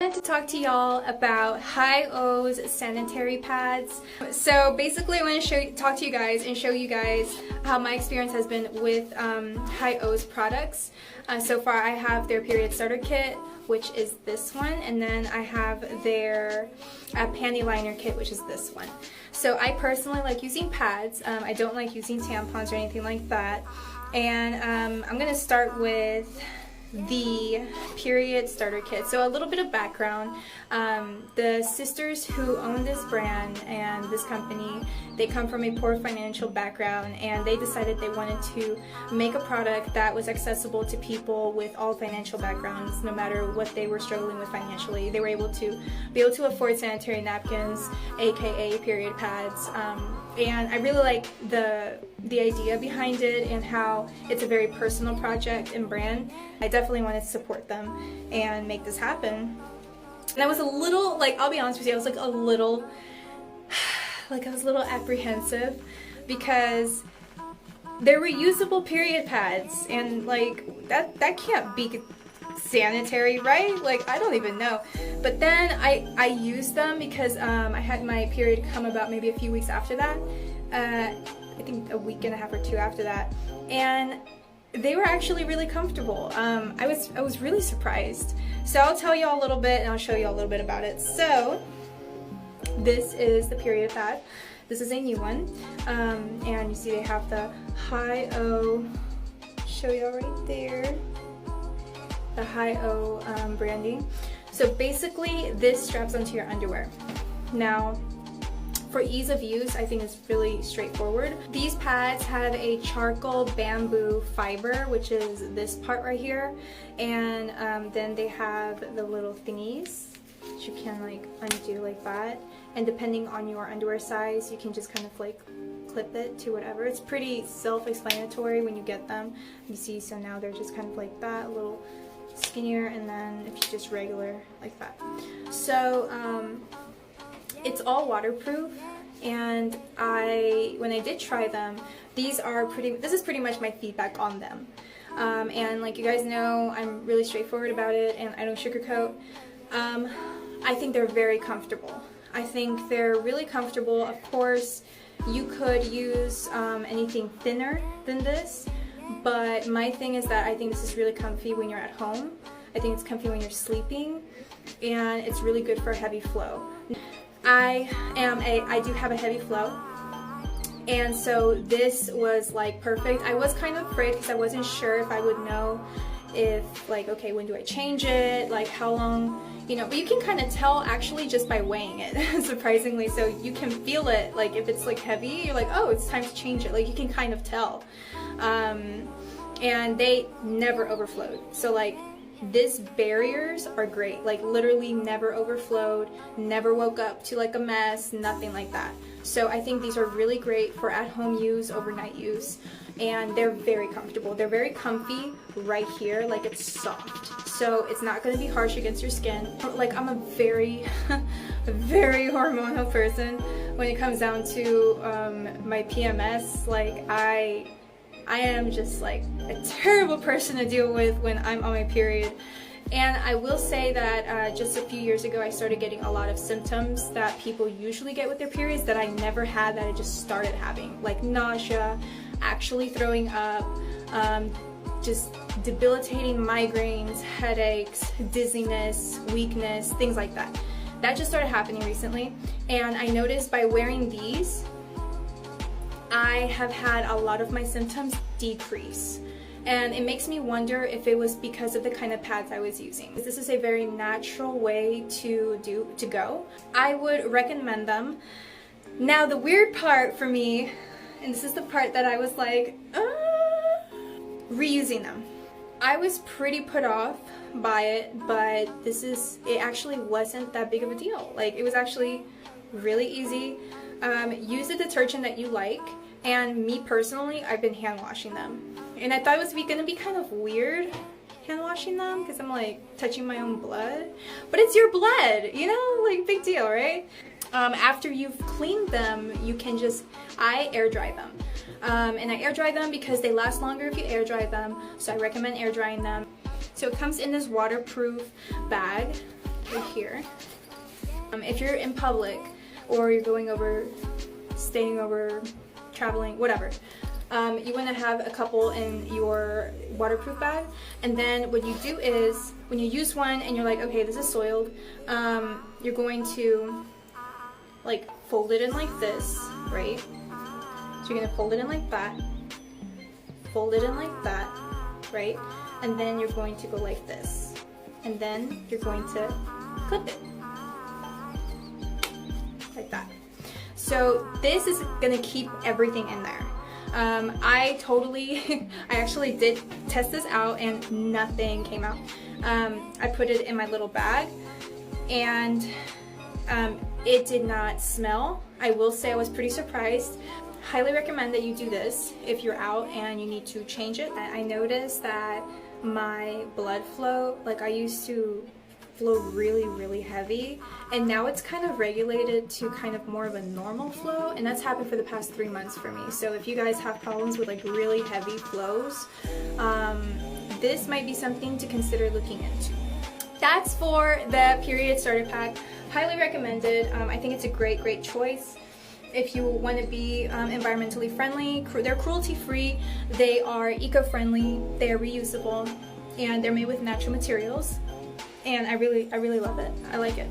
wanted to talk to y'all about HighOh's sanitary pads. So basically I want to talk to you guys and show you guys how my experience has been with HighOh's products. So far I have their period starter kit, which is this one, and then I have their panty liner kit, which is this one. So I personally like using pads. I don't like using tampons or anything like that. And I'm going to start with the period starter kit. So a little bit of background. The sisters who own this brand and this company, they come from a poor financial background, and they decided they wanted to make a product that was accessible to people with all financial backgrounds, no matter what they were struggling with financially. They were able to afford sanitary napkins, aka period pads, and I really like the idea behind it and how it's a very personal project and brand. I definitely wanted to support them and make this happen. And I was a little, I'll be honest with you, I was a little apprehensive because they're reusable period pads, and that can't be sanitary, right? I don't even know. But then I used them because I had my period come about maybe a few weeks after that. I think a week and a half or two after that, and they were actually really comfortable. I was really surprised. So I'll tell you all a little bit and I'll show you all a little bit about it. So this is the period pad. This is a new one, and you see they have the HighOh. Show y'all right there. The HighOh branding. So basically, this straps onto your underwear. Now, for ease of use, I think it's really straightforward. These pads have a charcoal bamboo fiber, which is this part right here, and then they have the little thingies that you can undo like that, and depending on your underwear size, you can just kind of clip it to whatever. It's pretty self-explanatory when you get them. You see, so now they're just kind of like that, a little skinnier, and then if you just regular like that. So it's all waterproof, and when I did try them, this is pretty much my feedback on them. And like you guys know, I'm really straightforward about it and I don't sugarcoat. I think they're very comfortable. I think they're really comfortable. Of course, you could use anything thinner than this, but my thing is that I think this is really comfy when you're at home. I think it's comfy when you're sleeping, and it's really good for heavy flow. I do have a heavy flow, and so this was perfect. I was kind of afraid because I wasn't sure if I would know if okay, when do I change it, how long, but you can kind of tell actually just by weighing it, surprisingly. So you can feel it, if it's heavy, you're oh, it's time to change it. You can kind of tell. And they never overflowed. So these barriers are great. Literally never overflowed, never woke up to a mess, nothing like that. So I think these are really great for at-home use, overnight use, and they're very comfortable. They're very comfy right here, it's soft. So it's not going to be harsh against your skin. I'm a very, very hormonal person when it comes down to my PMS. I am just a terrible person to deal with when I'm on my period. And I will say that just a few years ago I started getting a lot of symptoms that people usually get with their periods that I never had, that I just started having, like nausea, actually throwing up, just debilitating migraines, headaches, dizziness, weakness, things like that. That just started happening recently, and I noticed by wearing these, I have had a lot of my symptoms decrease, and it makes me wonder if it was because of the kind of pads I was using. This is a very natural way to go. I would recommend them. Now the weird part for me, and this is the part that I was reusing them. I was pretty put off by it, but it actually wasn't that big of a deal. It was actually really easy. Use the detergent that you like, and me personally, I've been hand washing them, and I thought it was gonna be kind of weird hand washing them because I'm touching my own blood, but it's your blood, big deal, right? After you've cleaned them, you can I air dry them, and I air dry them because they last longer if you air dry them, so I recommend air drying them. So it comes in this waterproof bag. right here. If you're in public or you're going over, staying over, traveling, whatever, you want to have a couple in your waterproof bag. And then what you do is, when you use one and you're like, okay, this is soiled, you're going to like fold it in like this, right? So you're going to fold it in like that, fold it in like that, right? And then you're going to go like this. And then you're going to clip it. Like that. So this is going to keep everything in there. I actually did test this out and nothing came out. I put it in my little bag and it did not smell. I will say I was pretty surprised. Highly recommend that you do this if you're out and you need to change it. I noticed that my blood flow, like I used to flow really heavy, and now it's kind of regulated to kind of more of a normal flow, and that's happened for the past 3 months for me. So if you guys have problems with like really heavy flows, this might be something to consider looking into. That's for the period starter pack. Highly recommended. I think it's a great choice if you want to be environmentally friendly. They're cruelty free, they are eco-friendly, they are reusable, and they're made with natural materials. And I really love it. I like it.